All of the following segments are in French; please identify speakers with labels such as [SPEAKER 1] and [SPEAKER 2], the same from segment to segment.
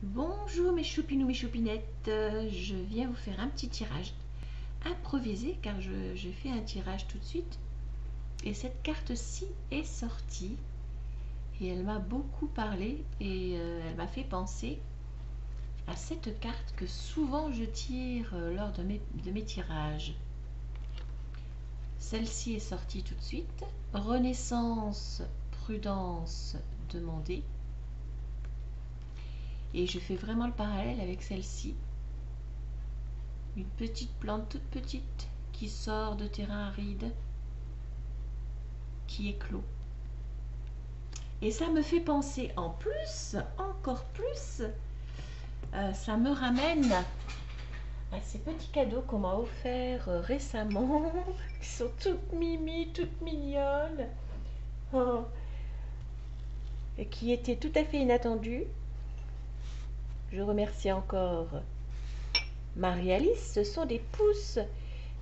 [SPEAKER 1] Bonjour mes choupinous, mes choupinettes, je viens vous faire un petit tirage improvisé car je fais un tirage tout de suite et cette carte-ci est sortie et elle m'a beaucoup parlé et elle m'a fait penser à cette carte que souvent je tire lors de mes tirages. Celle-ci est sortie tout de suite. Renaissance, prudence, demandée. Et je fais vraiment le parallèle avec celle-ci. Une petite plante toute petite qui sort de terrain aride, qui éclot. Et ça me fait penser en plus, encore plus, ça me ramène à ces petits cadeaux qu'on m'a offerts récemment, qui sont toutes mimi, toutes mignonnes, oh, et qui étaient tout à fait inattendus. Je remercie encore Marie-Alice, ce sont des pousses.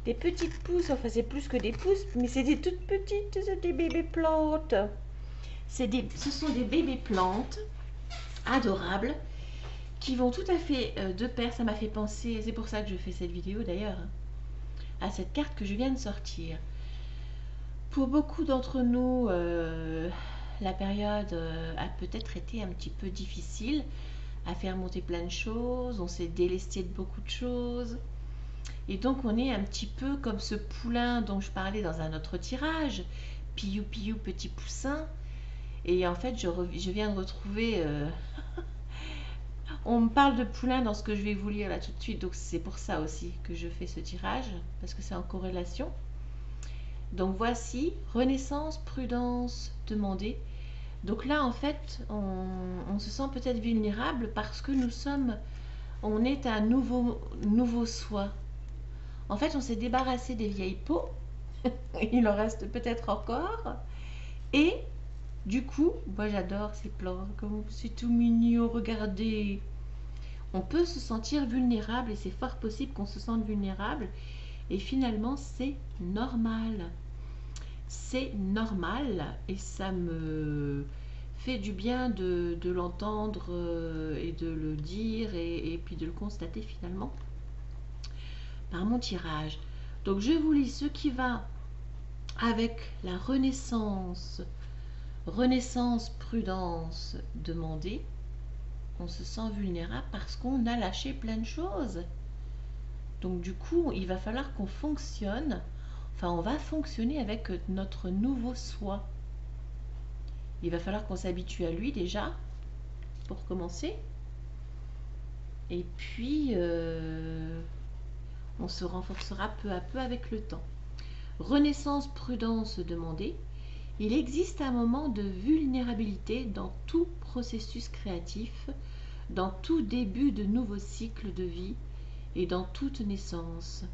[SPEAKER 1] Des petites pousses, enfin c'est plus que des pousses, mais c'est des toutes petites, c'est des bébés plantes. Ce sont des bébés plantes adorables qui vont tout à fait de pair. Ça m'a fait penser, c'est pour ça que je fais cette vidéo d'ailleurs, à cette carte que je viens de sortir. Pour beaucoup d'entre nous, la période a peut-être été un petit peu difficile à faire monter plein de choses. On s'est délesté de beaucoup de choses. Et donc on est un petit peu comme ce poulain dont je parlais dans un autre tirage, piou piou petit poussin. Et en fait je viens de retrouver, on me parle de poulain dans ce que je vais vous lire là tout de suite, donc c'est pour ça aussi que je fais ce tirage, parce que c'est en corrélation. Donc voici, renaissance, prudence, demandée. Donc là en fait on se sent peut-être vulnérable parce que on est un nouveau soi. En fait, on s'est débarrassé des vieilles peaux. Il en reste peut-être encore. Et du coup, moi j'adore ces plantes. Comme c'est tout mignon, regardez. On peut se sentir vulnérable et c'est fort possible qu'on se sente vulnérable. Et finalement, c'est normal. C'est normal et ça me fait du bien de l'entendre et de le dire et puis de le constater finalement par mon tirage. Donc je vous lis ce qui va avec la renaissance. Renaissance, prudence, demandée. On se sent vulnérable parce qu'on a lâché plein de choses. Donc du coup, il va falloir qu'on fonctionne. Enfin, on va fonctionner avec notre nouveau soi. Il va falloir qu'on s'habitue à lui déjà, pour commencer. Et puis, on se renforcera peu à peu avec le temps. Renaissance, prudence, demandée. Il existe un moment de vulnérabilité dans tout processus créatif, dans tout début de nouveau cycle de vie et dans toute naissance.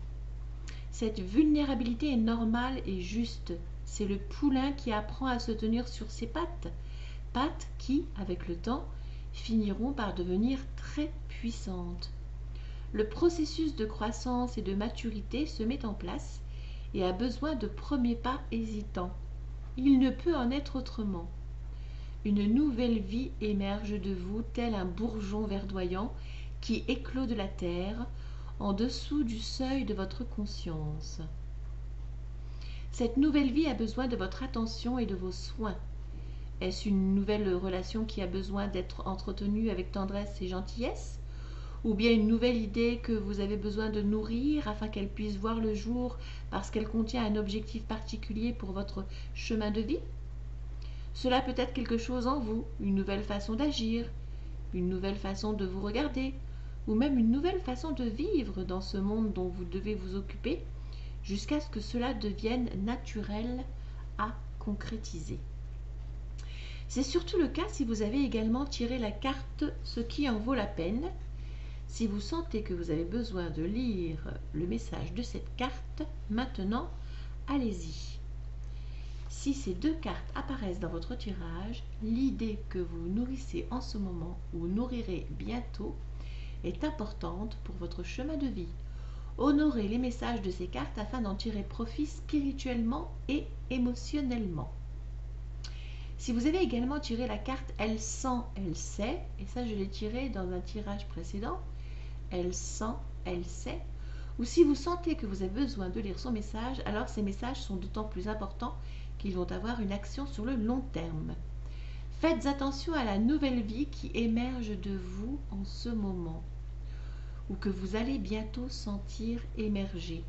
[SPEAKER 1] Cette vulnérabilité est normale et juste. C'est le poulain qui apprend à se tenir sur ses pattes, pattes qui, avec le temps, finiront par devenir très puissantes. Le processus de croissance et de maturité se met en place et a besoin de premiers pas hésitants. Il ne peut en être autrement. Une nouvelle vie émerge de vous tel un bourgeon verdoyant qui éclot de la terre en dessous du seuil de votre conscience. Cette nouvelle vie a besoin de votre attention et de vos soins. Est-ce une nouvelle relation qui a besoin d'être entretenue avec tendresse et gentillesse ? Ou bien une nouvelle idée que vous avez besoin de nourrir afin qu'elle puisse voir le jour parce qu'elle contient un objectif particulier pour votre chemin de vie ? Cela peut être quelque chose en vous, une nouvelle façon d'agir, une nouvelle façon de vous regarder, ou même une nouvelle façon de vivre dans ce monde dont vous devez vous occuper, jusqu'à ce que cela devienne naturel à concrétiser. C'est surtout le cas si vous avez également tiré la carte « Ce qui en vaut la peine ». Si vous sentez que vous avez besoin de lire le message de cette carte, maintenant, allez-y. Si ces deux cartes apparaissent dans votre tirage, l'idée que vous nourrissez en ce moment ou nourrirez bientôt est importante pour votre chemin de vie. Honorez les messages de ces cartes afin d'en tirer profit spirituellement et émotionnellement. Si vous avez également tiré la carte Elle sent, elle sait, et ça je l'ai tiré dans un tirage précédent, Elle sent, elle sait, ou si vous sentez que vous avez besoin de lire son message, alors ces messages sont d'autant plus importants qu'ils vont avoir une action sur le long terme. Faites attention à la nouvelle vie qui émerge de vous en ce moment, ou que vous allez bientôt sentir émerger.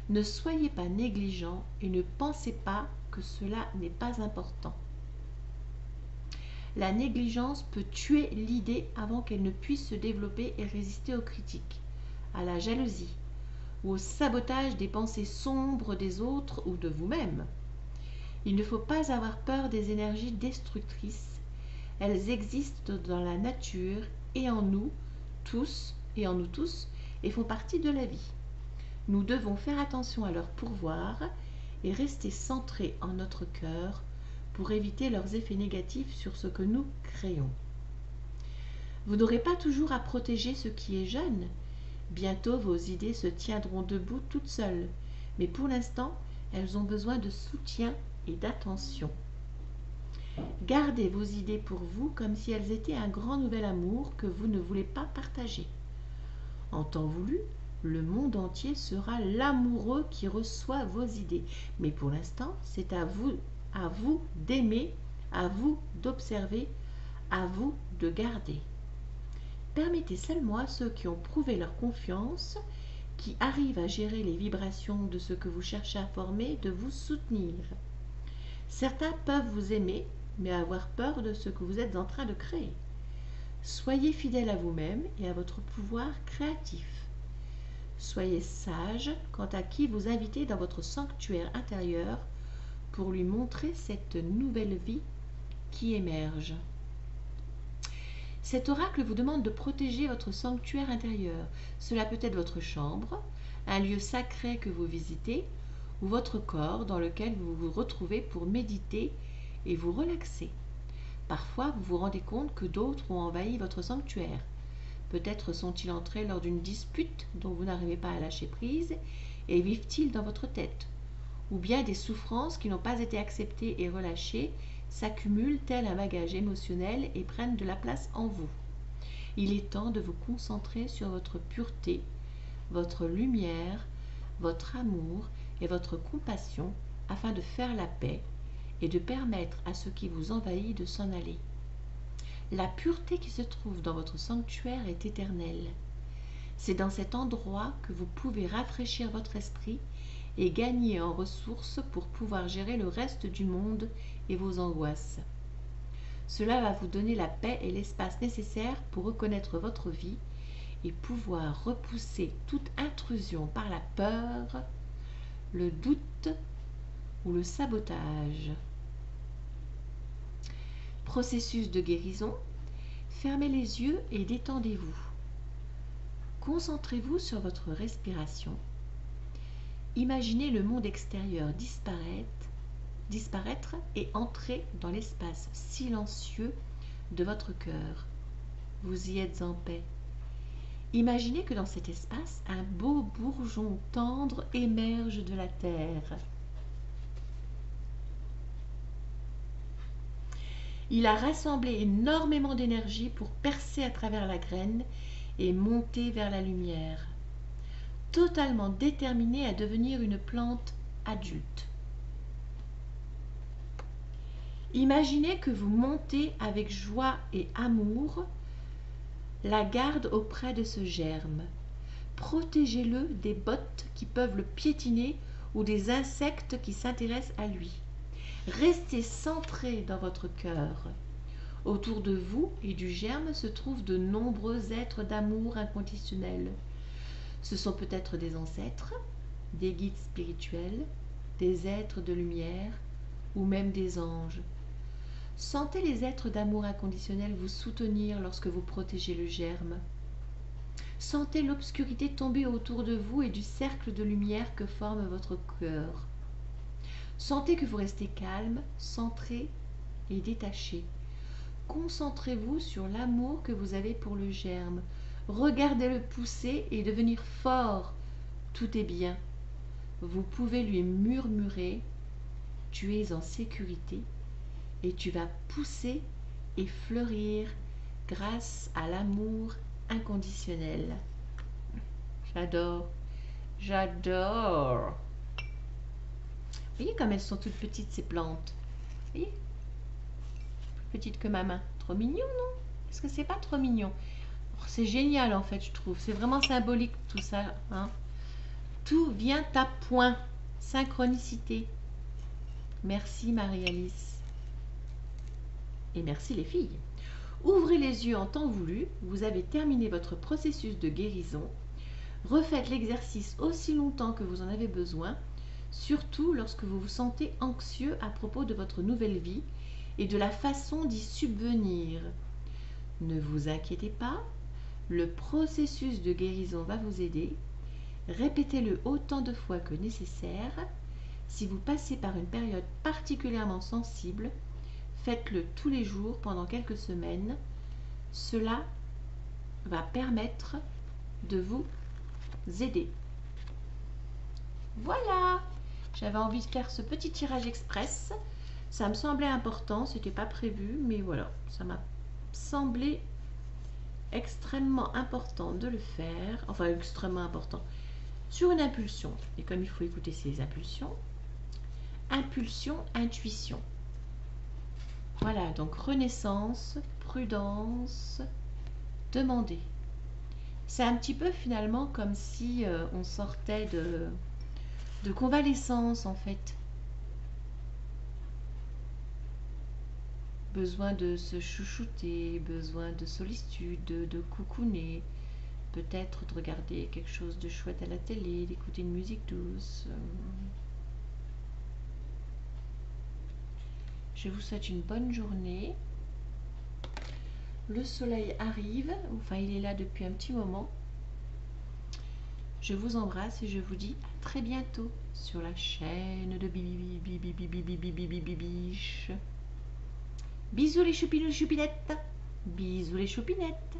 [SPEAKER 1] Ne soyez pas négligent et ne pensez pas que cela n'est pas important. La négligence peut tuer l'idée avant qu'elle ne puisse se développer et résister aux critiques, à la jalousie ou au sabotage des pensées sombres des autres ou de vous-même. Il ne faut pas avoir peur des énergies destructrices. Elles existent dans la nature et en nous tous et font partie de la vie. Nous devons faire attention à leur pourvoir et rester centrés en notre cœur pour éviter leurs effets négatifs sur ce que nous créons. Vous n'aurez pas toujours à protéger ce qui est jeune. Bientôt vos idées se tiendront debout toutes seules, mais pour l'instant, elles ont besoin de soutien et d'attention. Gardez vos idées pour vous comme si elles étaient un grand nouvel amour que vous ne voulez pas partager. En temps voulu, le monde entier sera l'amoureux qui reçoit vos idées. Mais pour l'instant, c'est à vous d'aimer, à vous d'observer, à vous de garder. Permettez seulement à ceux qui ont prouvé leur confiance, qui arrivent à gérer les vibrations de ce que vous cherchez à former, de vous soutenir. Certains peuvent vous aimer, mais avoir peur de ce que vous êtes en train de créer. Soyez fidèle à vous-même et à votre pouvoir créatif. Soyez sage quant à qui vous invitez dans votre sanctuaire intérieur pour lui montrer cette nouvelle vie qui émerge. Cet oracle vous demande de protéger votre sanctuaire intérieur. Cela peut être votre chambre, un lieu sacré que vous visitez, ou votre corps dans lequel vous vous retrouvez pour méditer et vous relaxer. Parfois, vous vous rendez compte que d'autres ont envahi votre sanctuaire. Peut-être sont-ils entrés lors d'une dispute dont vous n'arrivez pas à lâcher prise et vivent-ils dans votre tête. Ou bien des souffrances qui n'ont pas été acceptées et relâchées s'accumulent tel un bagage émotionnel et prennent de la place en vous. Il est temps de vous concentrer sur votre pureté, votre lumière, votre amour et votre compassion afin de faire la paix et de permettre à ce qui vous envahit de s'en aller. La pureté qui se trouve dans votre sanctuaire est éternelle. C'est dans cet endroit que vous pouvez rafraîchir votre esprit et gagner en ressources pour pouvoir gérer le reste du monde et vos angoisses. Cela va vous donner la paix et l'espace nécessaires pour reconnaître votre vie et pouvoir repousser toute intrusion par la peur, le doute ou le sabotage. Processus de guérison. Fermez les yeux et détendez-vous. Concentrez-vous sur votre respiration. Imaginez le monde extérieur disparaître et entrer dans l'espace silencieux de votre cœur. Vous y êtes en paix. Imaginez que dans cet espace, un beau bourgeon tendre émerge de la terre. Il a rassemblé énormément d'énergie pour percer à travers la graine et monter vers la lumière, totalement déterminé à devenir une plante adulte. Imaginez que vous montez avec joie et amour la garde auprès de ce germe. Protégez-le des bottes qui peuvent le piétiner ou des insectes qui s'intéressent à lui. Restez centré dans votre cœur. Autour de vous et du germe se trouvent de nombreux êtres d'amour inconditionnel. Ce sont peut-être des ancêtres, des guides spirituels, des êtres de lumière ou même des anges. Sentez les êtres d'amour inconditionnel vous soutenir lorsque vous protégez le germe. Sentez l'obscurité tomber autour de vous et du cercle de lumière que forme votre cœur. Sentez que vous restez calme, centré et détaché. Concentrez-vous sur l'amour que vous avez pour le germe. Regardez-le pousser et devenir fort. Tout est bien. Vous pouvez lui murmurer « Tu es en sécurité et tu vas pousser et fleurir grâce à l'amour inconditionnel. J'adore, j'adore. Vous voyez comme elles sont toutes petites ces plantes. Vous voyez, plus petites que ma main. Trop mignon, non? Est-ce que c'est pas trop mignon? C'est génial en fait, je trouve. C'est vraiment symbolique tout ça. Hein? Tout vient à point. Synchronicité. Merci Marie-Alice. Et merci les filles. Ouvrez les yeux en temps voulu. Vous avez terminé votre processus de guérison. Refaites l'exercice aussi longtemps que vous en avez besoin, surtout lorsque vous vous sentez anxieux à propos de votre nouvelle vie et de la façon d'y subvenir. Ne vous inquiétez pas, le processus de guérison va vous aider. Répétez-le autant de fois que nécessaire. Si vous passez par une période particulièrement sensible, faites-le tous les jours pendant quelques semaines. Cela va permettre de vous aider. Voilà, j'avais envie de faire ce petit tirage express. Ça me semblait important, c'était pas prévu, mais voilà, ça m'a semblé extrêmement important de le faire. Enfin, extrêmement important. Sur une impulsion. Et comme il faut écouter ces impulsions, impulsion, intuition. Voilà, donc renaissance, prudence, demander. C'est un petit peu finalement comme si on sortait de convalescence en fait. Besoin de se chouchouter, besoin de solitude, de coucouner, peut-être de regarder quelque chose de chouette à la télé, d'écouter une musique douce. Je vous souhaite une bonne journée. Le soleil arrive, enfin il est là depuis un petit moment. Je vous embrasse et je vous dis à très bientôt sur la chaîne de Bibiche. Bisous les choupinous choupinettes. Bisous les choupinettes.